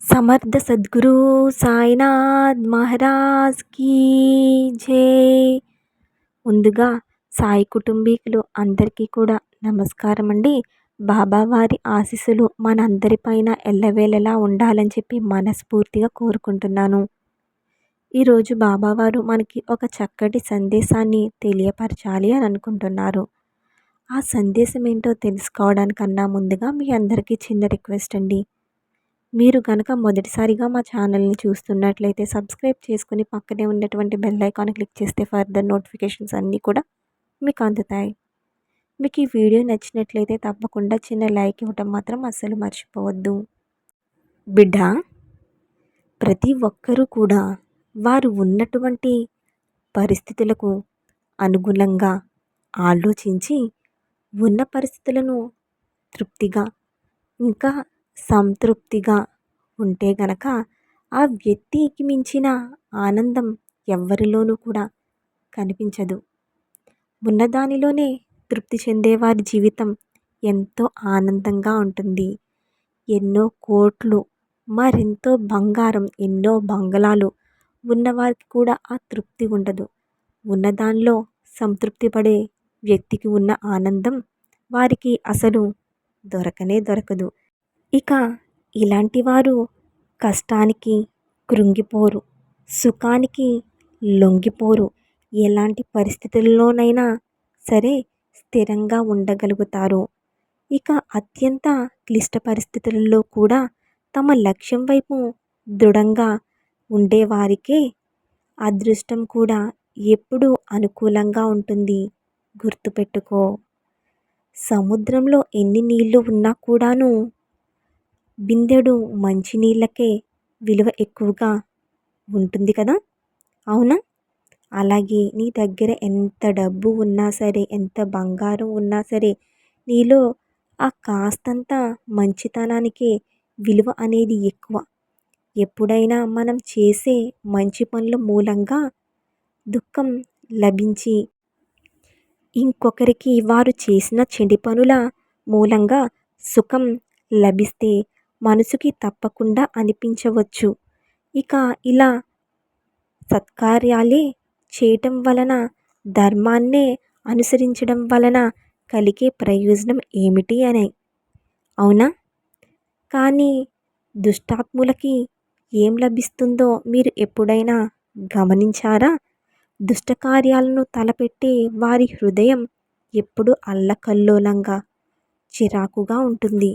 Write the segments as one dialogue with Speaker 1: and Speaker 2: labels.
Speaker 1: సమర్థ సద్గురు సాయినాథ్ మహారాజ్ కీ జై. ముందుగా సాయి కుటుంబీకులు అందరికీ కూడా నమస్కారం అండి. బాబావారి ఆశీస్సులు మనందరిపైన ఎల్లవేళలా ఉండాలని చెప్పి మనస్ఫూర్తిగా కోరుకుంటున్నాను. ఈరోజు బాబావారు మనకి ఒక చక్కటి సందేశాన్ని తెలియపరచాలి అని అనుకుంటున్నారు. ఆ సందేశం ఏంటో తెలుసుకోవడానికన్నా ముందుగా మీ అందరికీ చిన్న రిక్వెస్ట్ అండి. మీరు కనుక మొదటిసారిగా మా ఛానల్ని చూస్తున్నట్లయితే సబ్స్క్రైబ్ చేసుకుని పక్కనే ఉన్నటువంటి బెల్ ఐకాన్ క్లిక్ చేస్తే ఫర్దర్ నోటిఫికేషన్స్ అన్నీ కూడా మీకు అందుతాయి. మీకు ఈ వీడియో నచ్చినట్లయితే తప్పకుండా చిన్న లైక్ ఇవ్వటం మాత్రం అస్సలు మర్చిపోవద్దు. బిడ్డ, ప్రతి ఒక్కరూ కూడా వారు ఉన్నటువంటి పరిస్థితులకు అనుగుణంగా ఆలోచించి ఉన్న పరిస్థితులను తృప్తిగా ఇంకా సంతృప్తిగా ఉంటే గనక ఆ వ్యక్తికి మించిన ఆనందం ఎవ్వరిలోనూ కూడా కనిపించదు. ఉన్నదానిలోనే తృప్తి చెందేవారి జీవితం ఎంతో ఆనందంగా ఉంటుంది. ఎన్నో కోట్లు, మరెంతో బంగారం, ఎన్నో బంగళాలు ఉన్నవారికి కూడా ఆ తృప్తి ఉండదు. ఉన్నదానిలో సంతృప్తి పడే వ్యక్తికి ఉన్న ఆనందం వారికి అసలు దొరకనే దొరకదు. ఇక ఇలాంటి వారు కష్టానికి కృంగిపోరు, సుఖానికి లొంగిపోరు. ఎలాంటి పరిస్థితుల్లోనైనా సరే స్థిరంగా ఉండగలుగుతారు. ఇక అత్యంత క్లిష్ట పరిస్థితులలో కూడా తమ లక్ష్యం వైపు దృఢంగా ఉండేవారికే అదృష్టం కూడా ఎప్పుడూ అనుకూలంగా ఉంటుంది. గుర్తుపెట్టుకో, సముద్రంలో ఎన్ని నీళ్లు ఉన్నా కూడాను బిందెడు మంచినీళ్ళకే విలువ ఎక్కువగా ఉంటుంది కదా, అవునా? అలాగే నీ దగ్గర ఎంత డబ్బు ఉన్నా సరే, ఎంత బంగారం ఉన్నా సరే, నీలో ఆ కాస్తంత మంచితనానికి విలువ అనేది ఎక్కువ. ఎప్పుడైనా మనం చేసే మంచి పనుల మూలంగా దుఃఖం లభించి ఇంకొకరికి వారు చేసిన చెడు పనుల మూలంగా సుఖం లభిస్తే మనసుకి తప్పకుండా అనిపించవచ్చు. ఇక ఇలా సత్కార్యాలే చేయటం వలన, ధర్మాన్నే అనుసరించడం వలన కలిగే ప్రయోజనం ఏమిటి అని, అవునా? కానీ దుష్టాత్ములకి ఏం లభిస్తుందో మీరు ఎప్పుడైనా గమనించారా? దుష్టకార్యాలను తలపెట్టే వారి హృదయం ఎప్పుడు అల్లకల్లోలంగా, చిరాకుగా ఉంటుంది.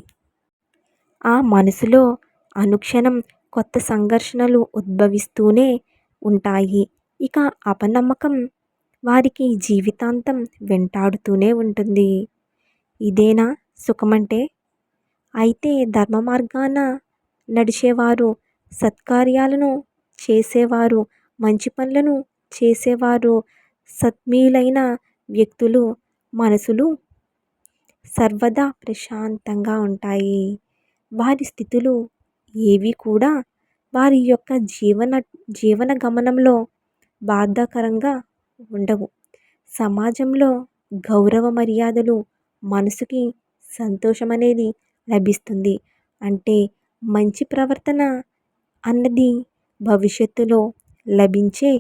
Speaker 1: ఆ మనసులో అనుక్షణం కొత్త సంఘర్షణలు ఉద్భవిస్తూనే ఉంటాయి. ఇక అపనమ్మకం వారికి జీవితాంతం వెంటాడుతూనే ఉంటుంది. ఇదేనా సుఖమంటే? అయితే ధర్మ మార్గాన నడిచేవారు, సత్కార్యాలను చేసేవారు, మంచి పనులను చేసేవారు, సత్మీయులైన వ్యక్తులు మనసులు సర్వదా ప్రశాంతంగా ఉంటాయి. వారి స్థితులు ఏవి కూడా వారి యొక్క జీవన గమనంలో బాధాకరంగా ఉండవు. సమాజంలో గౌరవ మర్యాదలు, మనసుకి సంతోషం అనేది లభిస్తుంది. అంటే మంచి ప్రవర్తన అన్నది భవిష్యత్తులో లభించే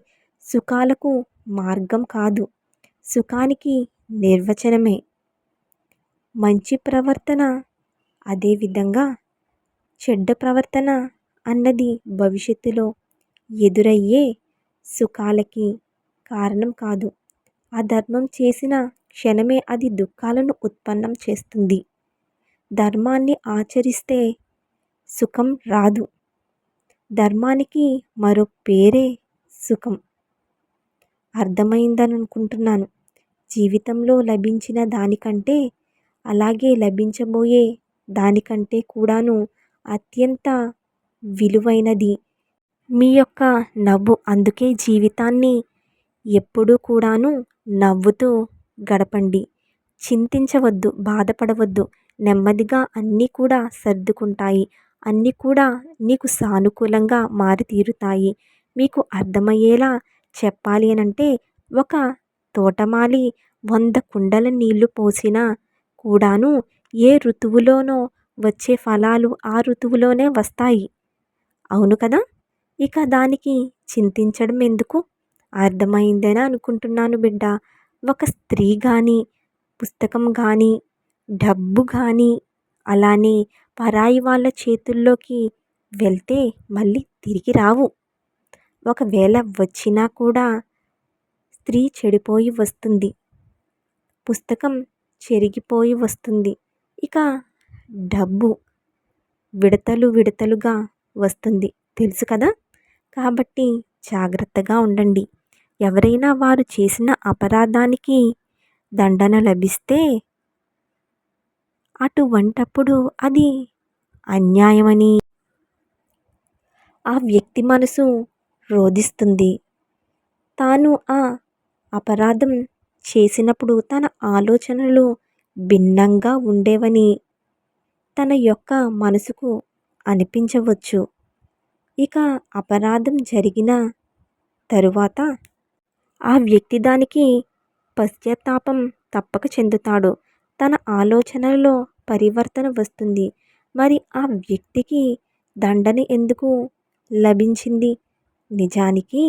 Speaker 1: సుఖాలకు మార్గం కాదు, సుఖానికి నిర్వచనమే. మంచి ప్రవర్తన, అదేవిధంగా చెడ్డ ప్రవర్తన అన్నది భవిష్యత్తులో ఎదురయ్యే సుఖాలకి కారణం కాదు. అధర్మం చేసిన క్షణమే అది దుఃఖాలను ఉత్పన్నం చేస్తుంది. ధర్మాన్ని ఆచరిస్తే సుఖం రాదు. ధర్మానికి మరో పేరే సుఖం. అర్థమైందని అనుకుంటున్నాను. జీవితంలో లభించిన దానికంటే, అలాగే లభించబోయే దానికంటే కూడాను అత్యంత విలువైనది మీ యొక్క నవ్వు. అందుకే జీవితాన్ని ఎప్పుడూ కూడాను నవ్వుతూ గడపండి. చింతించవద్దు, బాధపడవద్దు. నెమ్మదిగా అన్నీ కూడా సర్దుకుంటాయి. అన్నీ కూడా నీకు సానుకూలంగా మారి తీరుతాయి. మీకు అర్థమయ్యేలా చెప్పాలి అనంటే, ఒక తోటమాలి 100 కుండల నీళ్లు పోసినా కూడాను ఏ ఋతువులోనో వచ్చే ఫలాలు ఆ ఋతువులోనే వస్తాయి. అవును కదా? ఇక దానికి చింతించడం ఎందుకు? అర్థమైందని అనుకుంటున్నాను బిడ్డ. ఒక స్త్రీ గాని, పుస్తకం గాని, డబ్బు గాని, అలానే పరాయి వాళ్ళ చేతుల్లోకి వెళ్తే మళ్ళీ తిరిగి రావు. ఒకవేళ వచ్చినా కూడా స్త్రీ చెడిపోయి వస్తుంది. పుస్తకం చెరిగిపోయి వస్తుంది. ఇక డబ్బు విడతలు విడతలుగా వస్తుంది. తెలుసు కదా? కాబట్టి జాగ్రత్తగా ఉండండి. ఎవరైనా వారు చేసిన అపరాధానికి దండన లభిస్తే అటువంటప్పుడు అది అన్యాయమని ఆ వ్యక్తి మనసు రోదిస్తుంది. తాను ఆ అపరాధం చేసినప్పుడు తన ఆలోచనలు భిన్నంగా ఉండేవని తన యొక్క మనసుకు అనిపించవచ్చు. ఇక అపరాధం జరిగిన తరువాత ఆ వ్యక్తి దానికి పశ్చాత్తాపం తప్పక చెందుతాడు. తన ఆలోచనలలో పరివర్తన వస్తుంది. మరి ఆ వ్యక్తికి దండన ఎందుకు లభించింది? నిజానికి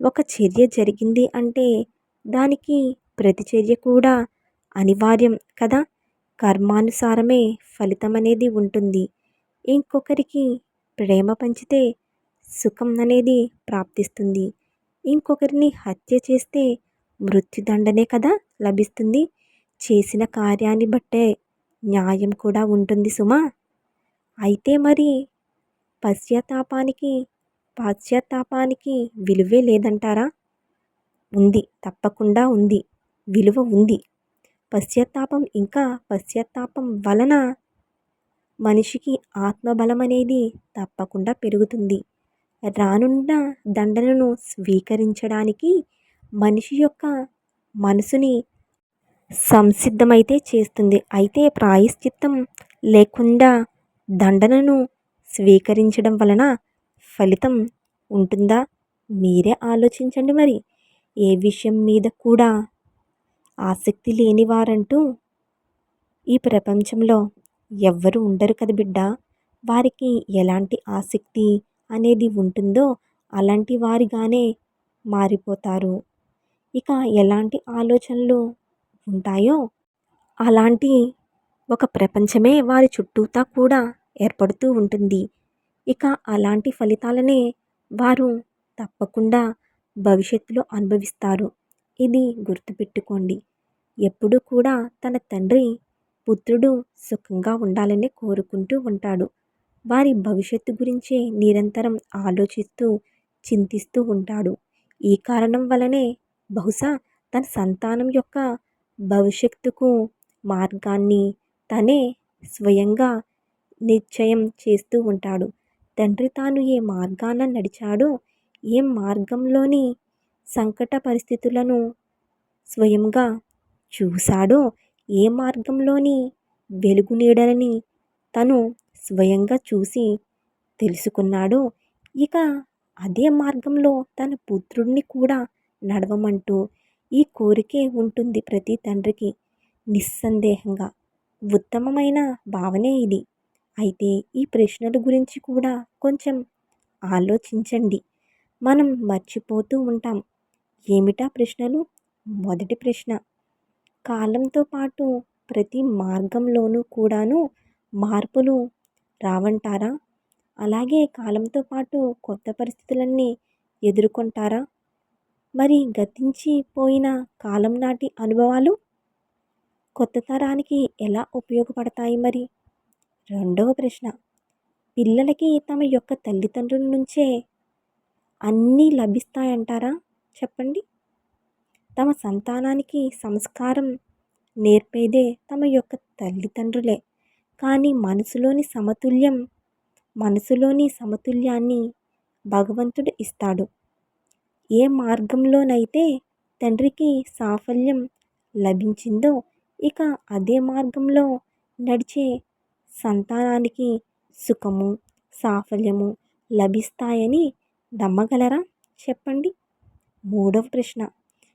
Speaker 1: ఒక చర్య జరిగింది అంటే దానికి ప్రతిచర్య కూడా అనివార్యం కదా. కర్మానుసారమే ఫలితం అనేది ఉంటుంది. ఇంకొకరికి ప్రేమ పంచితే సుఖం అనేది ప్రాప్తిస్తుంది. ఇంకొకరిని హత్య చేస్తే మృత్యుదండనే కదా లభిస్తుంది. చేసిన కార్యాన్ని బట్టే న్యాయం కూడా ఉంటుంది సుమా. అయితే మరి పశ్చాత్తాపానికి పాశ్చాత్తాపానికి విలువే లేదంటారా? ఉంది, తప్పకుండా ఉంది. విలువ ఉంది. పశ్చాత్తాపం ఇంకా పశ్చాత్తాపం వలన మనిషికి ఆత్మబలం అనేది తప్పకుండా పెరుగుతుంది. రానున్న దండనను స్వీకరించడానికి మనిషి యొక్క మనసుని సంసిద్ధమైతే చేస్తుంది. అయితే ప్రాయశ్చిత్తం లేకుండా దండనను స్వీకరించడం వలన ఫలితం ఉంటుందా? మీరే ఆలోచించండి మరి. ఏ విషయం మీద కూడా ఆసక్తి లేని వారంటూ ఈ ప్రపంచంలో ఎవ్వరు ఉండరు కదా బిడ్డ. వారికి ఎలాంటి ఆసక్తి అనేది ఉంటుందో అలాంటి వారిగానే మారిపోతారు. ఇక ఎలాంటి ఆలోచనలు ఉంటాయో అలాంటి ఒక ప్రపంచమే వారి చుట్టూతా కూడా ఏర్పడుతూ ఉంటుంది. ఇక అలాంటి ఫలితాలనే వారు తప్పకుండా భవిష్యత్తులో అనుభవిస్తారు. ఇది గుర్తుపెట్టుకోండి. ఎప్పుడూ కూడా తన తండ్రి పుత్రుడు సుఖంగా ఉండాలని కోరుకుంటూ ఉంటాడు. వారి భవిష్యత్తు గురించే నిరంతరం ఆలోచిస్తూ చింతిస్తూ ఉంటాడు. ఈ కారణం వలనే బహుశా తన సంతానం యొక్క భవిష్యత్తుకు మార్గాన్ని తనే స్వయంగా నిశ్చయం చేస్తూ ఉంటాడు. తండ్రి తాను ఏ మార్గాన నడిచాడో, ఏ మార్గంలోని సంకట పరిస్థితులను స్వయంగా చూశాడో, ఏ మార్గంలోని వెలుగు నీడలని తను స్వయంగా చూసి తెలుసుకున్నాడో, ఇక అదే మార్గంలో తన పుత్రుడిని కూడా నడవమంటూ ఈ కోరికే ఉంటుంది ప్రతి తండ్రికి. నిస్సందేహంగా ఉత్తమమైన భావనే ఇది. అయితే ఈ ప్రశ్నల గురించి కూడా కొంచెం ఆలోచించండి. మనం మర్చిపోతూ ఉంటాం. ఏమిటా ప్రశ్నలు? మొదటి ప్రశ్న, కాలంతో పాటు ప్రతి మార్గంలోనూ కూడాను మార్పులు రావంటారా? అలాగే కాలంతో పాటు కొత్త పరిస్థితులన్నీ ఎదుర్కొంటారా? మరి గతించిపోయిన కాలం నాటి అనుభవాలు కొత్త తరానికి ఎలా ఉపయోగపడతాయి మరి? రెండవ ప్రశ్న, పిల్లలకి తమ యొక్క తల్లిదండ్రుల నుంచే అన్నీ లభిస్తాయంటారా? చెప్పండి. తమ సంతానానికి సంస్కారం నేర్పేదే తమ యొక్క తల్లిదండ్రులే. కానీ మనసులోని సమతుల్యాన్ని భగవంతుడు ఇస్తాడు. ఏ మార్గంలోనైతే తండ్రికి సాఫల్యం లభించిందో ఇక అదే మార్గంలో నడిచే సంతానానికి సుఖము, సాఫల్యము లభిస్తాయని నమ్మగలరా? చెప్పండి. మూడవ ప్రశ్న,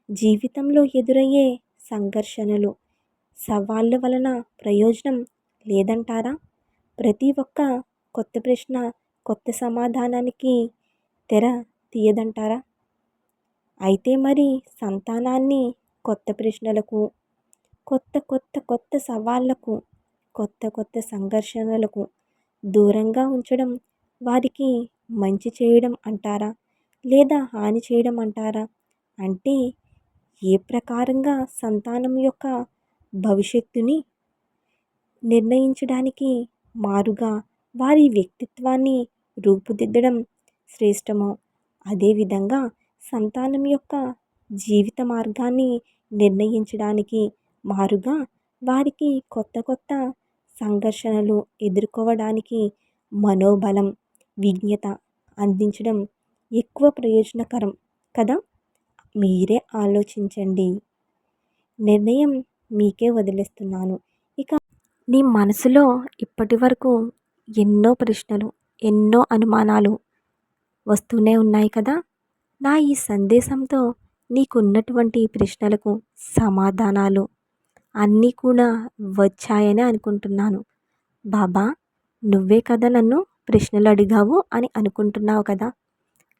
Speaker 1: జీవితంలో ఎదురయ్యే సంఘర్షణలు, సవాళ్ళ వలన ప్రయోజనం లేదంటారా? ప్రతి ఒక్క కొత్త ప్రశ్న కొత్త సమాధానానికి తెర తీయదంటారా? అయితే మరి సంతానాన్ని కొత్త ప్రశ్నలకు, కొత్త కొత్త కొత్త సవాళ్లకు, కొత్త కొత్త సంఘర్షణలకు దూరంగా ఉంచడం వారికి మంచి చేయడం అంటారా? లేదా హాని చేయడం అంటారా? అంటే ఏ ప్రకారంగా సంతానం యొక్క భవిష్యత్తుని నిర్ణయించడానికి మారుగా వారి వ్యక్తిత్వాన్ని రూపుదిద్దడం శ్రేష్టమో, అదేవిధంగా సంతానం యొక్క జీవిత మార్గాన్ని నిర్ణయించడానికి మారుగా వారికి కొత్త కొత్త సంఘర్షణలు ఎదుర్కోవడానికి మనోబలం, విజ్ఞత అందించడం ఎక్కువ ప్రయోజనకరం కదా? మీరే ఆలోచించండి. నిర్ణయం మీకే వదిలేస్తున్నాను. ఇక నీ మనసులో ఇప్పటి వరకు ఎన్నో ప్రశ్నలు, ఎన్నో అనుమానాలు వస్తూనే ఉన్నాయి కదా? నా ఈ సందేశంతో నీకున్నటువంటి ప్రశ్నలకు సమాధానాలు అన్నీ కూడా వచ్చాయని అనుకుంటున్నాను. బాబా, నువ్వే కదా నన్ను ప్రశ్నలు అడిగావు అని అనుకుంటున్నావు కదా?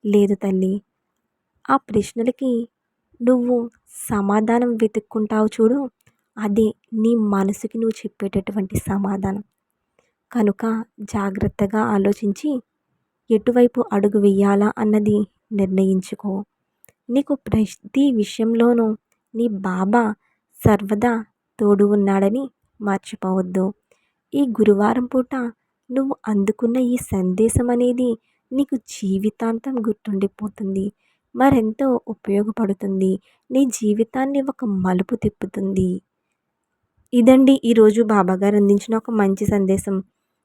Speaker 1: లేదు తల్లి, ఆ ప్రశ్నలకి నువ్వు సమాధానం వెతుక్కుంటావు చూడు, అదే నీ మనసుకి నువ్వు చెప్పేటటువంటి సమాధానం. కనుక జాగ్రత్తగా ఆలోచించి ఎటువైపు అడుగు వెయ్యాలా అన్నది నిర్ణయించుకో. నీకు ప్రతి విషయంలోనూ నీ బాబా సర్వదా తోడు ఉన్నాడని మర్చిపోవద్దు. ఈ గురువారం పూట నువ్వు అందుకున్న ఈ సందేశం అనేది నీకు జీవితాంతం గుర్తుండిపోతుంది, మరెంతో ఉపయోగపడుతుంది, నీ జీవితాన్ని ఒక మలుపు తిప్పుతుంది. ఇదండి ఈరోజు బాబాగారు అందించిన ఒక మంచి సందేశం.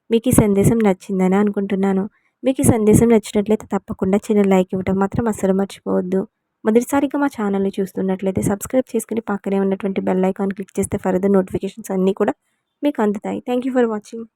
Speaker 1: మీకు ఈ సందేశం నచ్చిందని అనుకుంటున్నాను. మీకు ఈ సందేశం నచ్చినట్లయితే తప్పకుండా చిన్న లైక్ ఇవ్వడం మాత్రం అస్సలు మర్చిపోవద్దు. మొదటిసారిగా మా ఛానల్ని చూస్తున్నట్లయితే సబ్స్క్రైబ్ చేసుకుని పక్కనే ఉన్నటువంటి బెల్ ఐకాన్ క్లిక్ చేస్తే ఫర్దర్ నోటిఫికేషన్స్ అన్నీ కూడా మీకు అందుతాయి. Thank you for watching.